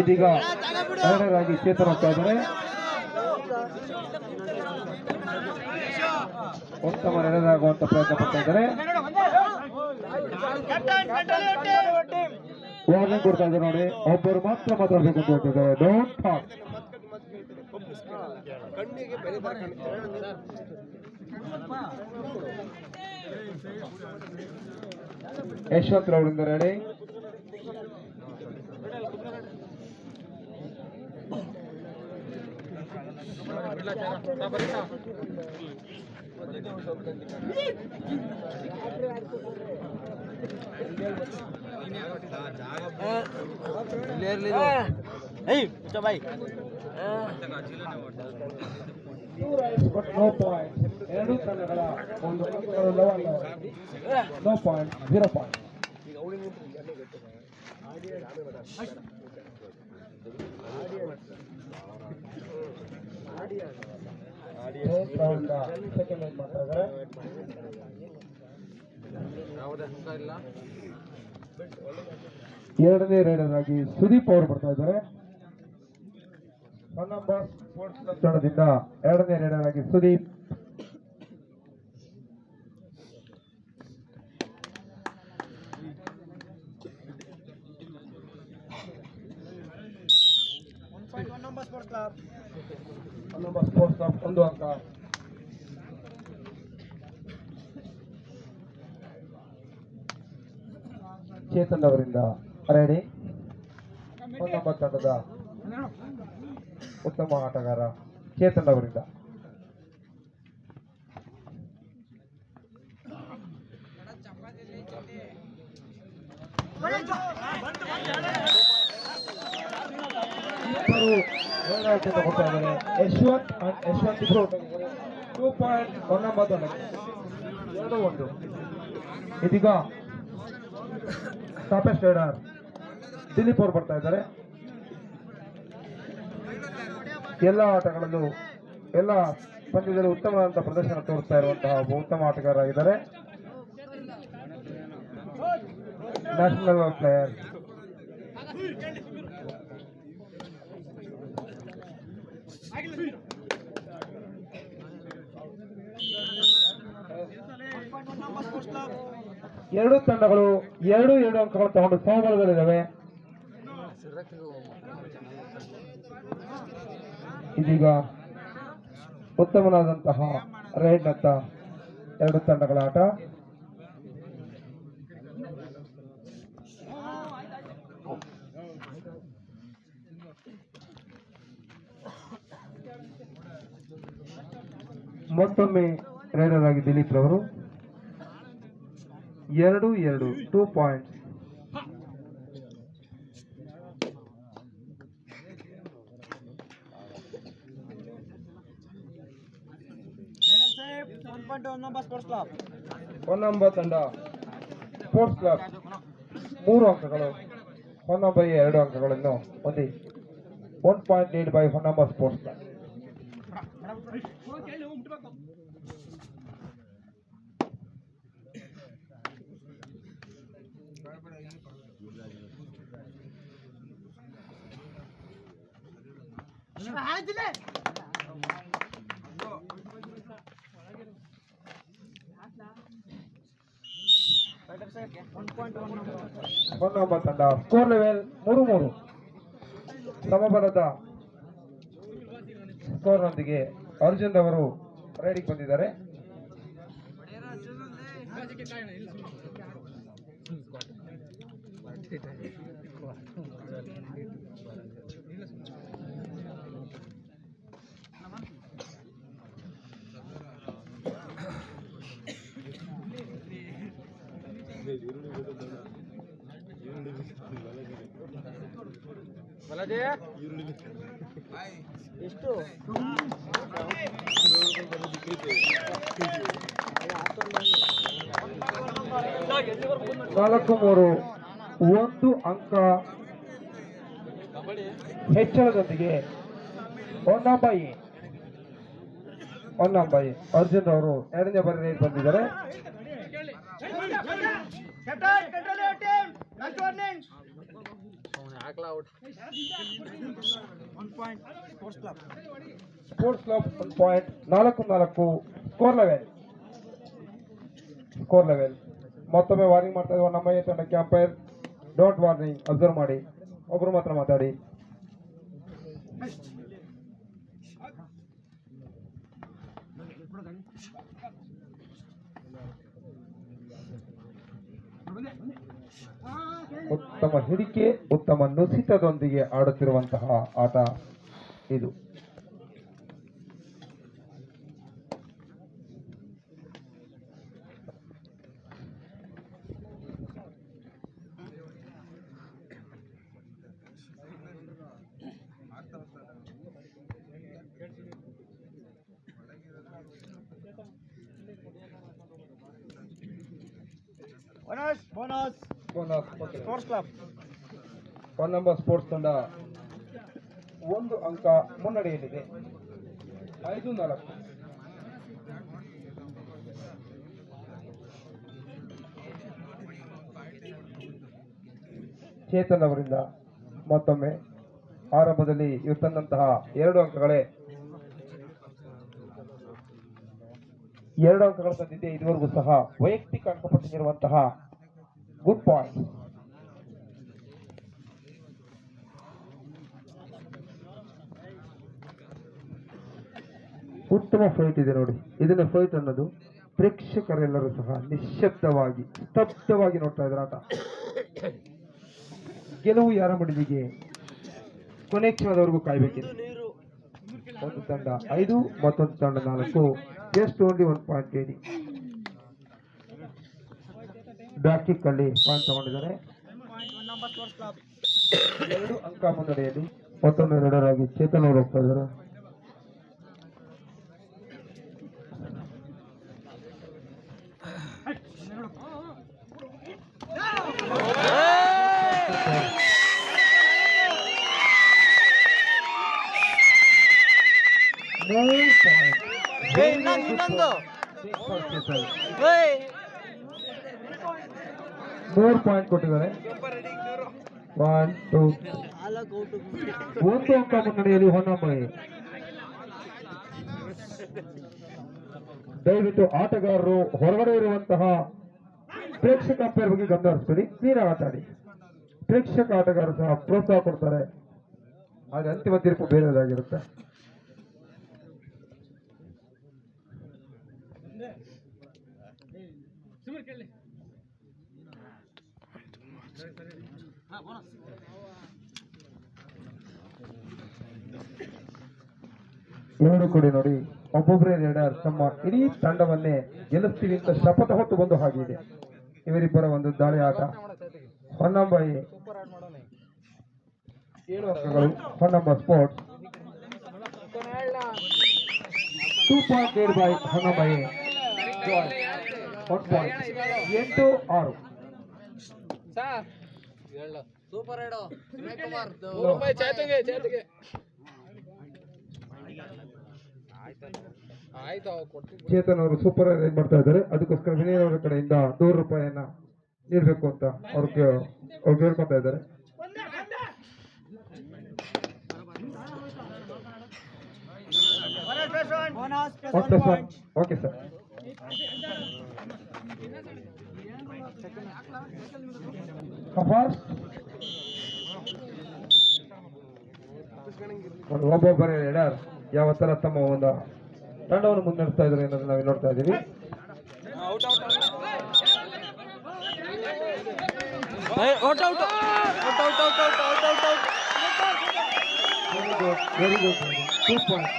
ಇದೀಗ ಎರಡರಾಗಿ ಚೇತನ್ ಹೋಗ್ತಾ ಇದ್ದಾರೆ. ಉತ್ತಮ ಎರಡರಾಗುವಂತ ಪ್ರಯತ್ನ ಪಡ್ತಾ ಇದ್ದಾರೆ. ವಾರ್ನಿಂಗ್ ಕೊಡ್ತಾ ಇದ್ದಾರೆ ನೋಡಿ, ಒಬ್ಬರು ಮಾತ್ರ ಮಾತಾಡ್ಬೇಕು ಅಂತ ಹೇಳ್ತಿದ್ದಾರೆ. Don't talk. ಯಶವಂತ್ ರವರಿಂದ ರೆಡಿ. No point. ಎರಡೂ ತಂಡಗಳ ಒಂದು no point, 0 point. Second line ಮಾಡ್ತಾ ಇದ್ದಾರೆ. ಎರಡನೇ ರೈಡರ್ ಆಗಿ ಸುದೀಪ್ ಅವರು ಬರ್ತಾ ಇದ್ದಾರೆ. ನಂಬರ್ ಸ್ಪೋರ್ಟ್ಸ್ ತಂಡದಿಂದ ಎರಡನೇ ರೈಡರ್ ಆಗಿ ಸುದೀಪ್. ನಂಬರ್ ಸ್ಪೋರ್ಟ್ಸ್ ಕ್ಲಬ್ 1 ಅಂಕ. ಚೇತನ್ ಅವರಿಂದ ರೆಡಿ. 1 ತಂಡದ ಉತ್ತಮ ಆಟಗಾರ ಚೇತನ್ ಅವರಿಂದ. ಕೊಡ್ತಾ ಇದ್ದಾರೆ ಯಶವಂತ್ ಇಬ್ರು 2 ಪಾಯಿಂಟ್. 1 ತಂಡಕ್ಕೆ 2-1. ಇದೀಗ ಟಾಪೆಸ್ಟ್ ರೈಡರ್ ದಿಲೀಪ್ ಅವರು ಬರ್ತಾ ಇದ್ದಾರೆ. ಎಲ್ಲ ಆಟಗಳಲ್ಲೂ ಎಲ್ಲ ಪಂದ್ಯದಲ್ಲಿ ಉತ್ತಮವಾದಂತಹ ಪ್ರದರ್ಶನ ತೋರಿಸ್ತಾ ಇರುವಂತಹ ಒಬ್ಬ ಉತ್ತಮ ಆಟಗಾರ ಆಗಿದ್ದಾರೆ. National player. ಎರಡೂ ತಂಡಗಳು 2 ಅಂಕಗಳು ತಗೊಂಡು ಸಮಬಲದಲ್ಲಿದ್ದಾವೆ. ಇದೀಗ ಉತ್ತಮವಾದಂತಹ ರೈಡ್ ನತ್ತ ಎರಡು ತಂಡಗಳ ಆಟ. ಮತ್ತೊಮ್ಮೆ ರೈಡರ್ ಆಗಿ ದಿಲೀಪ್ ರವರು 2 ಪಾಯಿಂಟ್. ಹೊನ್ನಂಬ ತಂಡ ಸ್ಪೋರ್ಟ್ಸ್ ಕ್ಲಬ್ 3 ಅಂಕಗಳು, ಹೊನ್ನಂಬಗೆ 2 ಅಂಕಗಳನ್ನು ಹೊಂದಿ 1 point lead by Honnamba sports club. Honnamba ತಂಡ ಸ್ಕೋರ್ ಲೆವೆಲ್ 3-3 ಸಮಬಲದ ಸ್ಕೋರ್ನೊಂದಿಗೆ ಅರ್ಜುನ್ ಅವರು ರೈಡಿಗೆ ಬಂದಿದ್ದಾರೆ. ಎಷ್ಟು 4-3 1 ಅಂಕ ಹೆಚ್ಚಳದೊಂದಿಗೆ ಹೊನ್ನಂಬಾಯಿ ಅರ್ಜುನ್ ಅವರು ಎರಡನೇ ಬಾರಿ ರೈಡ್ ಬಂದಿದ್ದಾರೆ. Sports club 1 point 4-4 score level. ಮತ್ತೊಮ್ಮೆ ವಾರ್ನಿಂಗ್ ಮಾಡ್ತಾ ಇರುವ ನಮ್ಮ ತಂಡಕ್ಕೆ ಅಂಪೈರ್ ಡೋಂಟ್ ವಾರ್ನಿಂಗ್, ಅಬ್ಸರ್ವ್ ಮಾಡಿ, ಒಬ್ರು ಮಾತ್ರ ಮಾತಾಡಿ. ಉತ್ತಮ ಹಿಡಿಕೆ, ಉತ್ತಮ ನುಸಿತದೊಂದಿಗೆ ಆಡುತ್ತಿರುವಂತಹ ಆಟ ಇದು. Bonus sports club 1 number sports ತಂಡ 1 ಅಂಕ ಮುನ್ನಡೆಯಲ್ಲಿದೆ. 5-4. ಚೇತನ್ ಅವರಿಂದ ಮತ್ತೊಮ್ಮೆ ಆರಂಭದಲ್ಲಿ ಇವರು ತಂದಂತಹ 2 ಅಂಕಗಳೇ 2 ಅಂಕಗಳ ತಂದಿದ್ದೆ. ಇದುವರೆಗೂ ಸಹ ವೈಯಕ್ತಿಕ ಅಂಕಪಟ್ಟಿರುವಂತಹ ಗುಡ್ ಪಾಯಿಂಟ್. ಉತ್ತಮ ಫೈಟ್ ಇದೆ ನೋಡಿ. ಇದನ್ನ ಫೈಟ್ ಅನ್ನೋದು ಪ್ರೇಕ್ಷಕರೆಲ್ಲರೂ ಸಹ ನಿಶ್ಶಬ್ದವಾಗಿ ಸ್ತಬ್ಧವಾಗಿ ನೋಡ್ತಾ ಇದ್ದಾರೆ. ಆಟ ಗೆಲುವು ಯಾರ ಮಡಿಲಿಗೆ ಕೊನೆ ಕ್ಷಣದವರೆಗೂ ಕಾಯ್ಬೇಕಿದೆ. ಒಂದು ತಂಡ 5, ಮತ್ತೊಂದು ತಂಡ 4. Just only 1 point lady. Back kick ಅಲ್ಲಿ ಪಾಯಿಂಟ್ ತಗೊಂಡಿದ್ದಾರೆ. 2 ಅಂಕ ಮುನ್ನಡೆಯಲ್ಲಿ ಮತ್ತೊಮ್ಮೆ ಎರಡರಾಗಿ ಚೇತನ್ ಅವರು ಹೋಗ್ತಾ ಇದ್ದಾರೆ. ಮೂರು ಪಾಯಿಂಟ್ ಕೊಟ್ಟಿದ್ದಾರೆ. 1, 2, 1 ಅಂಕ ಮುನ್ನಡೆಯಲ್ಲಿ ಹೊನ್ನಂಬೈ. ದಯವಿಟ್ಟು ಆಟಗಾರರು ಹೊರಗಡೆ ಇರುವಂತಹ ಪ್ರೇಕ್ಷಕ ಅಂಪೈರ್ ಬಗ್ಗೆ ಗಮನ ಹರಿಸ್ಬೇಡಿ, ಕ್ಲೀನ್ ಆಟ ಆಡಿ. ಪ್ರೇಕ್ಷಕ ಆಟಗಾರರು ಸಹ ಪ್ರೋತ್ಸಾಹ ಕೊಡ್ತಾರೆ, ಆದ್ರೆ ಅಂತಿಮ ತೀರ್ಪು ಬೇರೆದಾಗಿರುತ್ತೆ. ಎರಡು ಕೊಡಿ ನೋಡಿ, ಒಬ್ಬೊಬ್ಬರೇ ರೈಡರ್ ತಮ್ಮ ಇಡೀ ತಂಡವನ್ನೇ ಗೆಲ್ಲಿಸ್ತೀವಿ ಅಂತ ಶಪಥ ಹೊತ್ತು ಬಂದು ಹಾಗಿದೆ. ಇವರಿಬ್ಬರ ಒಂದು ದಾಳಿ ಆಟ. ಹೊನ್ನಂಬೈ 7 ಅಂಕಗಳು. Honnamba sports 2 point lead by ಹೊನ್ನಂಬೈ. 1 ಪಾಯಿಂಟ್ 8-6. ಸೂಪರ್ ರೈಡೋ ಚೇತನ್ ಅವರು ಸೂಪರ್ ರೈಡ್ ಮಾಡ್ತಾ ಇದ್ದಾರೆ. ಅದಕ್ಕೋಸ್ಕರ ವಿನಯ್ ಅವರ ಕಡೆಯಿಂದ 100 ರೂಪಾಯಿಯನ್ನ ನೀಡಬೇಕು ಅಂತ ಅವ್ರು ಕೇಳ್ಕೊತಾ ಇದ್ದಾರೆ. Okay sir. ಒಬ್ಬೊಬ್ಬರೇ ರೈಡರ್ ಯಾವ ತರ ತಮ್ಮ ಒಂದು ತಂಡವನ್ನು ಮುನ್ನಡೆಸ್ತಾ ಇದ್ದಾರೆ ಅನ್ನೋದನ್ನ ನಾವು ನೋಡ್ತಾ ಇದ್ದೀವಿ. Very good 2 point.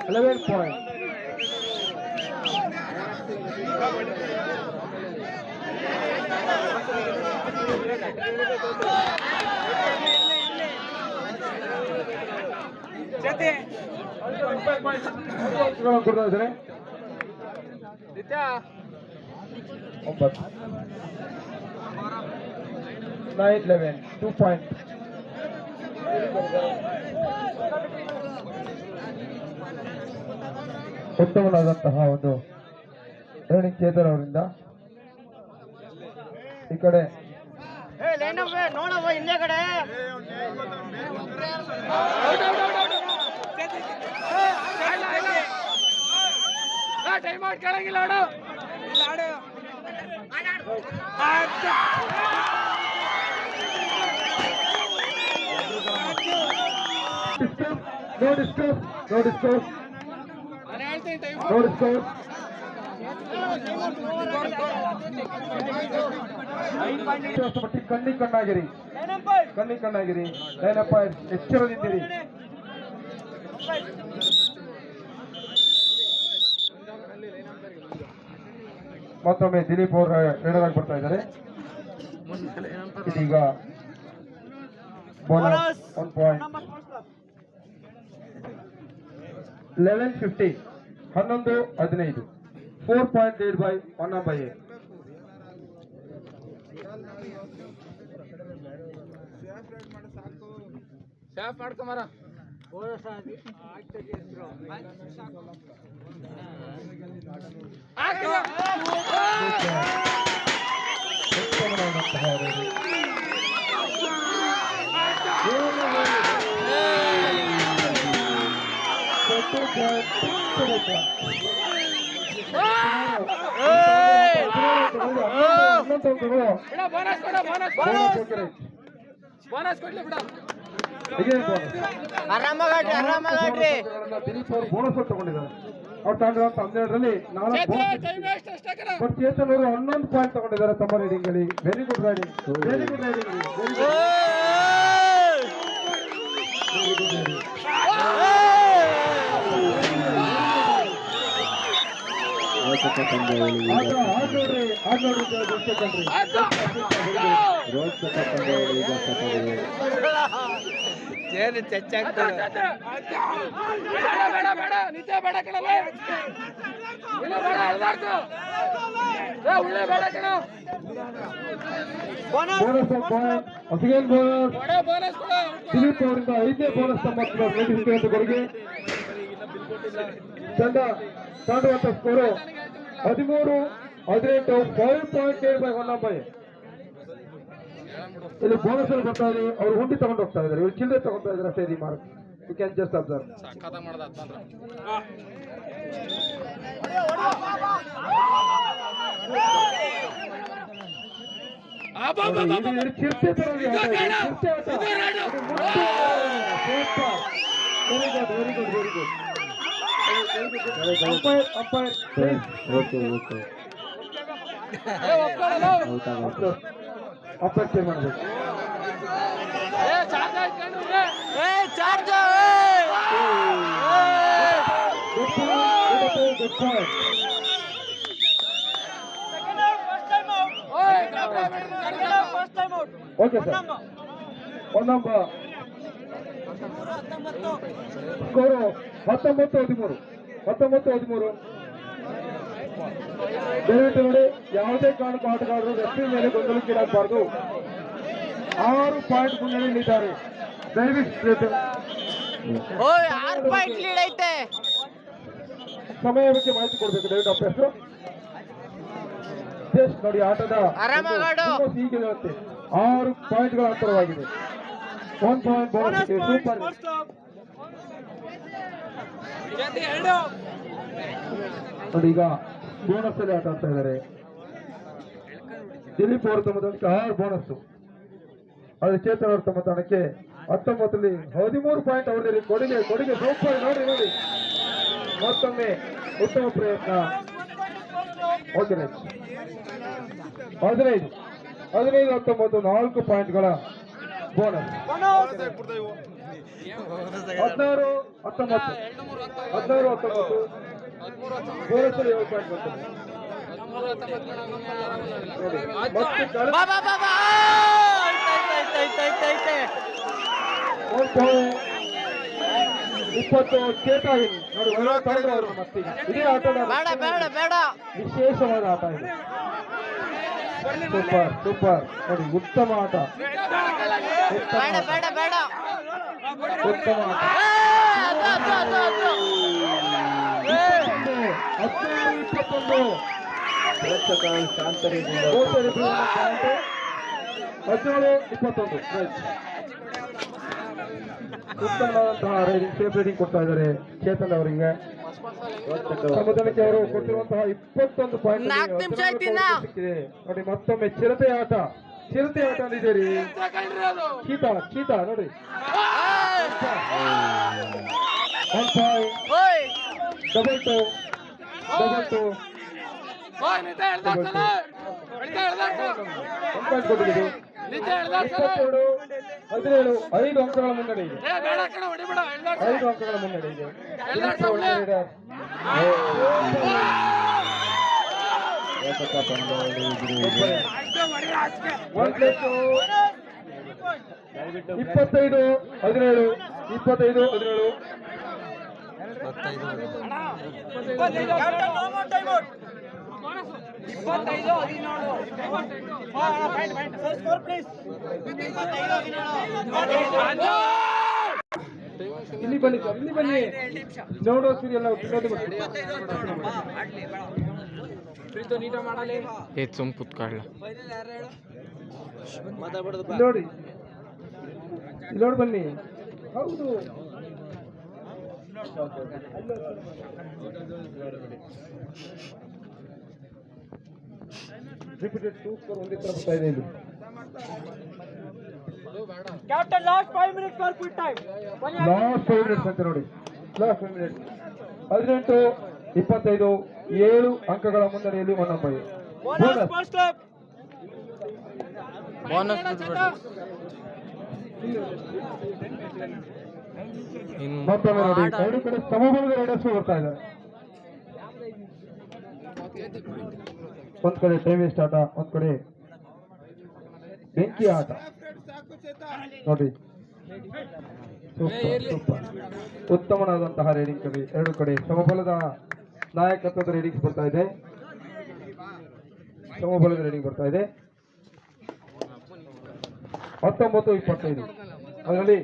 $11 point. ಕೊಡ್ತಾ ಇದ್ದಾರೆ. 9-11 2 ಪಾಯಿಂಟ್. ಉತ್ತಮವಾದಂತಹ ಒಂದು ರನ್ನಿಂಗ್ ಚೇತನ್ ಅವರಿಂದ. ಈ ಕಡೆ ನೋಡವ ಹಿಂದೆ ಕಡೆ ಟೈಮ್ ಔಟ್ ಕೇಳಂಗಿಲ್ಲ ಆಡು No discuss. ಕಣ್ಣಾಗಿರಿ ಲೈನಪ್ಪ ಎಚ್ಚರದಿದ್ದೀರಿ. ಮತ್ತೊಮ್ಮೆ ದಿಲೀಪ್ ಅವರು ಎಡವಾಗಿ ಬರ್ತಾ ಇದ್ದಾರೆ. ಇದೀಗ bonus 1 point 11-50 11-15 4 point lead by 1/8. ಸ್ಯಾಫ್ ಮಾಡ್ಕೊಂಬರ ಬೋನಸ್ ಕೊಡ್ಲಿ ಬಿಡ ಆರಾಮಾಗ್ರಿ ದಿಲೀಪ್ ಅವರು ಬೋನಸ್ ತಗೊಂಡಿದ್ದಾರೆ. ಅವ್ರು ತಗೊಂಡಿರುವಂತ 12ರಲ್ಲಿ 4 ಬಟ್ ಚೇತನ್ ಅವರು 11 ಪಾಯಿಂಟ್ ತಗೊಂಡಿದ್ದಾರೆ ತಮ್ಮ ರೈಡಿಂಗ್ ಅಲ್ಲಿ. Very good riding. ಏನು ಚಚ್ಚಾಗ್ತದೆ ನಿದ್ದೆ ಬೇಡ ಕಣಲ್ಲ ದಿಲೀಪ್ ಅವರಿಂದ 5ನೇ ಬೋನಸ್ ತಮ್ಮ ಕೊಡುಗೆ. ತಂಡ ತಾಂಡುವಂತ ಸ್ಕೋರು 13-18 5 point lead by 1/8. ಇಲ್ಲಿ ಬೋನಸ್ ಅಲ್ಲಿ ಬರ್ತಾ ಇದೆ. ಅವರು ಹುಂಡಿ ತಗೊಂಡು ಹೋಗ್ತಾ ಇದ್ದಾರೆ, ಇವರು ಚಿಲ್ಲರೆ ತಗೊಂತಾ ಇದ್ದಾರೆ ಅಷ್ಟೇ. ಈ mark you can just observe. ಚಿರ್ತೆ ತರೋದು ವೆರಿ ಗುಡ್ ಅಂಪೈರ್ ಅಪೇಕ್ಷೆ ಮಾಡಬೇಕು. Okay sir. ಒಂದೊಂಬ ಸ್ಕೋರು 19-13 ದಯವಿಟ್ಟು ನೋಡಿ, ಯಾವುದೇ ಕಾರಣಕ್ಕೂ ಆಟಗಾರರು ರೆಫ್ರಿ ಮೇಲೆ ಗೊಂದಲಕ್ಕೀಡಾಗಬಾರದು. 6 ಪಾಯಿಂಟ್ ಮುನ್ನಡೆಯಲ್ಲಿದ್ದಾರೆ. ದಯವಿಟ್ಟು ಸಮಯ ಬಗ್ಗೆ ಮಾಹಿತಿ ಕೊಡಬೇಕು ದಯವಿಟ್ಟು ಅಭ್ಯಾಸ. ಜಸ್ಟ್ ನೋಡಿ, ಆಟದ ಹೀಗೆ ಹೇಳುತ್ತೆ 6 ಪಾಯಿಂಟ್ಗಳ ಅಂತರವಾಗಿದೆ. 1 ಪಾಯಿಂಟ್ ಬೋನಸ್. ಸೂಪರ್. ನೋಡಿ, ಈಗ ಬೋನಸ್ ಅಲ್ಲಿ ಆಟ ಆಡ್ತಾ ಇದ್ದಾರೆ. ದಿಲೀಪ್ ಅವರು ತಮ್ಮ ತಂಡಕ್ಕೆ 6 ಬೋನಸ್, ಆದ್ರೆ ಚೇತನ್ ಅವರು ತಮ್ಮ ತಂಡಕ್ಕೆ 19ರಲ್ಲಿ 13 ಪಾಯಿಂಟ್ ಅವರಲ್ಲಿ ಕೊಡುಗೆ ಸೂಪರ್. ನೋಡಿ ಮತ್ತೊಮ್ಮೆ ಉತ್ತಮ ಪ್ರಯತ್ನ. ಓಕೆ, 15-19 4 ಪಾಯಿಂಟ್ಗಳ ಬೋನಸ್. 16-19 ಬೋನಸ್ 7 ಪಾಯಿಂಟ್ ಬರ್ತದೆ. ಇಪ್ಪತ್ತು ಚೇತಾವಿನ್ ನೋಡಿ, ಮತ್ತೀಗ ಇದೇ ಆಟದ ವಿಶೇಷವಾದ ಆಟ ಇದೆ. ಸೂಪರ್ ನೋಡಿ, ಉತ್ತಮ ಆಟ. ಉತ್ತಮ ಆಟ. 21 ಪ್ರೇಕ್ಷಕ ಶಾಂತರಿಯಿಂದ 17-21 ಉತ್ತಮವಾದಂತಹ ರೈಡಿಂಗ್ ಸೇಫ್ ರೈಡಿಂಗ್ ಕೊಡ್ತಾ ಇದ್ದಾರೆ ಚೇತನ್ ಅವರಿಗೆ. ಸಮುದ್ರಕ್ಕೆ ಅವರು ಕೊಟ್ಟಿರುವಂತಹ 21 ಪಾಯಿಂಟ್ ಸಿಕ್ಕಿದೆ ನೋಡಿ. ಮತ್ತೊಮ್ಮೆ ಚಿರತೆ ಆಟ ಅಂದಿದ್ದೀರಿ. ಚೀತಾ ನೋಡಿ 1 point, double two. 1 point ಕೊಟ್ಟಿದ್ದೀರಿ. 22-17 5 ಅಂಕಗಳ ಮುನ್ನಡೆ ಇದೆ. 5 ಅಂಕಗಳ ಮುನ್ನಡೆ ಇದೆ. ಪ್ರೇಕ್ಷಕ ಪಂದ್ಯಾವಳಿ 25-17 25-17 ಇಲ್ಲಿ ಬನ್ನಿ ಸರ್, ಇಲ್ಲಿ ಬನ್ನಿ. ನೋಡೋ ಸೀರಿಯಲ್ ನಾವು ತಿನ್ನೋದು ನೋಡಿ ನೋಡಿ ಬನ್ನಿ. ಹೌದು ರಿಪೀಟೆಡ್ 2 ಸ್ಕೋರ್ ಒಂದೇ ತರ ಬರ್ತಾ ಇದೆ ಇಲ್ಲಿ. Captain last 5 minutes for full time. Last 5 minutes ಅಂತ ನೋಡಿ. ಲಾಸ್ಟ್ 5 minutes 18-25 7 ಅಂಕಗಳ ಮುನ್ನಡೆಯಲ್ಲಿ ಒನ್ನಂಬೈ. ಮತ್ತೊಮ್ಮೆ ನೋಡಿ, ಎರಡು ಕಡೆ ಸಮಬಲದ ರೈಡರ್ಸ್ ಬರ್ತಾ ಇದ್ದಾರೆ. ಒಂದ್ ಕಡೆ ಟೈಮ್ ವೇಸ್ಟ್ ಆಟ, ಒಂದ್ ಕಡೆ ಬೆಂಕಿ ಆಟ ನೋಡಿ. ಸೂಪರ್ ಉತ್ತಮವಾದಂತಹ ರೈಡಿಂಗ್ ಕಡೆ, ಎರಡು ಕಡೆ ಸಮಬಲದ ನಾಯಕತ್ವದ ರೈಡಿಂಗ್ ಬರ್ತಾ ಇದೆ. ಸಮಬಲದ ರೈಡಿಂಗ್ ಬರ್ತಾ ಇದೆ. 19-25 ಅದರಲ್ಲಿ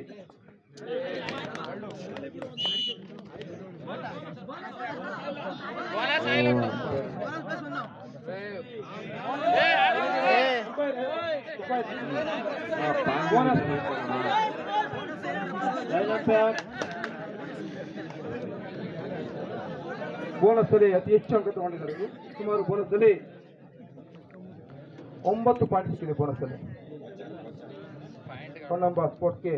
ಬೋನಸ್ ಅಲ್ಲಿ ಅತಿ ಹೆಚ್ಚು ಅಂಕ ತಗೊಂಡಿದ್ದಾರೆ. ಸುಮಾರು ಬೋನಸ್ ಅಲ್ಲಿ 9 ಪಾಯಿಂಟ್ ಸಿಕ್ಕಿದೆ. ಬೋನಸ್ ಅಲ್ಲಿ ಹೊನ್ನಂಬ ಸ್ಪೋರ್ಟ್ಸ್ಗೆ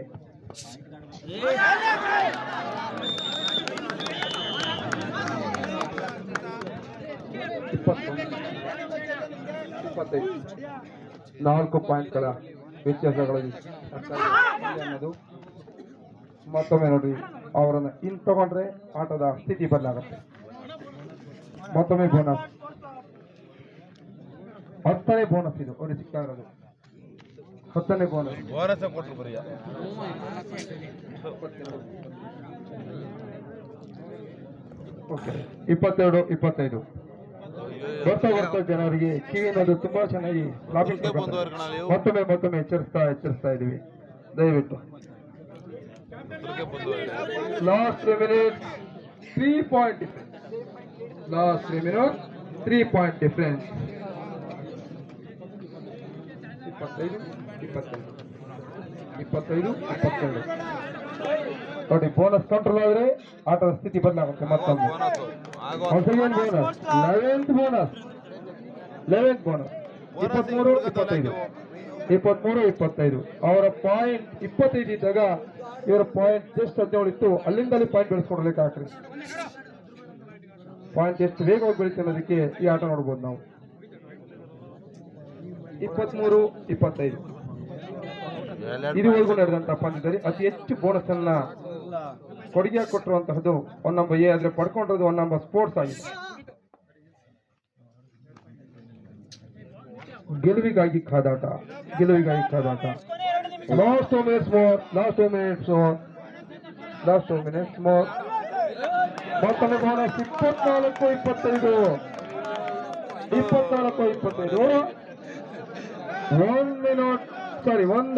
ನಾಲ್ಕು ಪಾಯಿಂಟ್ಗಳ ವ್ಯತ್ಯಾಸಗಳಲ್ಲಿ ಅನ್ನೋದು. ಮತ್ತೊಮ್ಮೆ ನೋಡಿ, ಅವರನ್ನು ಇನ್ ತಗೊಂಡ್ರೆ ಆಟದ ಸ್ಥಿತಿ ಬದಲಾಗುತ್ತೆ. ಮತ್ತೊಮ್ಮೆ ಬೋನಸ್, 10ನೇ ಬೋನಸ್ ಇದು ಅವ್ರಿಗೆ ಸಿಗ್ತಾ ಇರೋದು. 10ನೇ ಬೋನಸ್ ಕೊಟ್ಟರು ಬರೀ 22-25 ಬರ್ತಾ ಜನರಿಗೆ ಕಿವಿ ಅನ್ನೋದು ತುಂಬಾ ಚೆನ್ನಾಗಿ ಮತ್ತೊಮ್ಮೆ ಎಚ್ಚರಿಸ್ತಾ ಇದೀವಿ. ದಯವಿಟ್ಟು last 3 minutes 3 point difference. Last 3 minutes 3 point difference. 25-22 ನೋಡಿ. ಬೋನಸ್ ಕಂಟ್ರೋಲ್ ಆದ್ರೆ ಆಟದ ಸ್ಥಿತಿ ಬದಲಾಗುತ್ತೆ. ಮತ್ತೊಮ್ಮೆ ಬೋನಸ್ 11th ಬೋನಸ್ 23-25 ಅವರ ಪಾಯಿಂಟ್ 25 ಇದ್ದಾಗ ಇವರ ಪಾಯಿಂಟ್ ಜಸ್ಟ್ 17 ಇತ್ತು. ಅಲ್ಲಿಂದಲೇ ಪಾಯಿಂಟ್ ಬೆಳೆಸ್ಕೊಡ್ಬೇಕಾಗ್ತದೆ. ಪಾಯಿಂಟ್ ಎಷ್ಟು ವೇಗವಾಗಿ ಬೆಳೀತೆ ಅನ್ನೋದಕ್ಕೆ ಈ ಆಟ ನೋಡ್ಬೋದು ನಾವು. 23-25 ಇದುವರೆಗೂ ನಡೆದಂತ ಪಂದ್ಯದಲ್ಲಿ ಅತಿ ಹೆಚ್ಚು ಬೋನಸ್ ಅನ್ನ ಕೊಡುಗೆ ಕೊಟ್ಟಿರುವಂತಹದ್ದು ಹೊನ್ನಂಬ ಎ, ಆದ್ರೆ ಪಡ್ಕೊಂಡಿರೋದು ಹೊನ್ನಂಬ ಸ್ಪೋರ್ಟ್ಸ್ ಆಗಿದೆ. ಗೆಲುವಿಗಾಗಿ ಕಾದಾಟ. Last 2 minutes more. ಮತ್ತೊಮ್ಮೆ ಬೋನಸ್ 24-25 1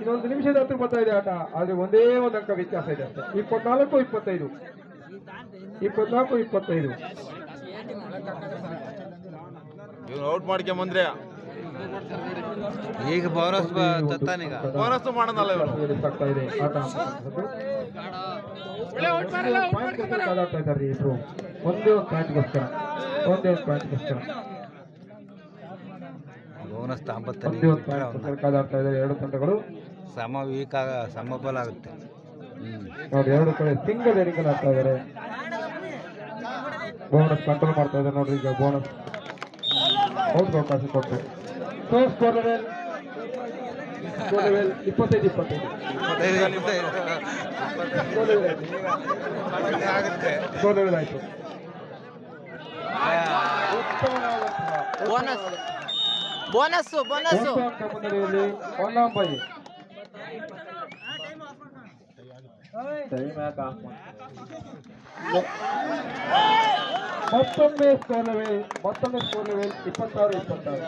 ಇನ್ನೊಂದು ನಿಮಿಷದ ಹತ್ರ ಬರ್ತಾ ಇದೆ ಆಟ. ಆದ್ರೆ ಒಂದೇ ಒಂದು ಅಂಕ ವ್ಯತ್ಯಾಸ ಇದೆ ಅಷ್ಟೇ. 24-25. 24-25. ಇವ್ನು ಔಟ್ ಮಾಡ್ಕೊಂಬಂದ್ರೆ ಈಗ ಬೋನಸ್ ತತ್ತಾನೀಗ ಬೋನಸ್ ಮಾಡೋದಲ್ಲ ಇವನು. ಆಗ್ತಾ ಇದೆ ಆಟ. ಕಾದಾಡ್ತಾ ಇದ್ದಾರೆ ಇಬ್ರು. ಒಂದೇ ಒಂದು ಪಾಯಿಂಟ್ಗೋಸ್ಕರ. ಬೋನಸ್ ಒಂದೇ ಒಂದು ಪಾಯಿಂಟ್ಗೋಸ್ಕರ ಕಾದಾಡ್ತಾ ಇದ್ದಾರೆ ಎರಡು ತಂಡಗಳು. ಸಮಬಲ ಆಗುತ್ತೆ. ನೋಡಿ ಎರಡು ಕಡೆ ಸಿಂಗಲ್ ಎರಿಕಲ್ ಆಗ್ತಾ ಇದ್ದಾರೆ. ಬೋನಸ್ ಕಂಟ್ರೋಲ್ ಮಾಡ್ತಾ ಇದ್ದಾರೆ ನೋಡ್ರಿ. ಈಗ ಬೋನಸ್ ಔಟ್ ಅವಕಾಶ ಕೊಟ್ಟರು. So score level 25-25. Score level ಆಯ್ತು. ಬೋನಸ್ಸು ಬೋನಸ್ಸು ಅಂಕ ಮುನ್ನಡೆಯಲ್ಲಿ 1-5. ಮತ್ತೊಮ್ಮೆ ಸ್ಕೋರ್ ಲೆವೆಲ್ 26-26.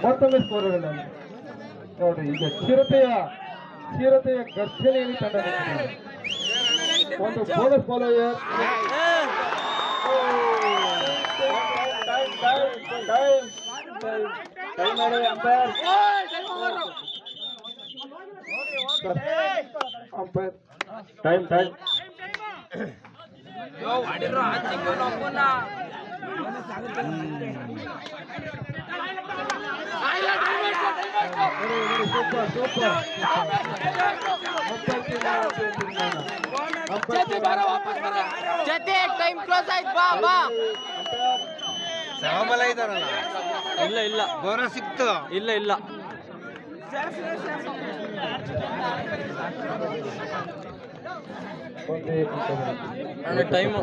ಮತ್ತೊಮ್ಮೆ ಸ್ಕೋರ್ ಲೆವೆಲ್ ಅಲ್ಲಿ ನೋಡಿ. ಈಗ ಚಿರತೆಯ ಗರ್ಜನೆಯಲ್ಲಿ ತಂಡ ನಿಂತಿದೆ. ಒಂದು ಬೋನಸ್ ಫಾಲೋಯರ್. ಟೈಮ್ ಜತೆ ಟೈಮ್ ಕ್ಲೋಸ್ ಆಯ್ತು. ಬಾ ಬಾ. ಸಮಬಲ ಇದಾರಲ್ಲ. ಇಲ್ಲ ಬೋನಸ್ ಸಿಕ್ತು. ಇಲ್ಲ ಟೈಮ್ ಬಾ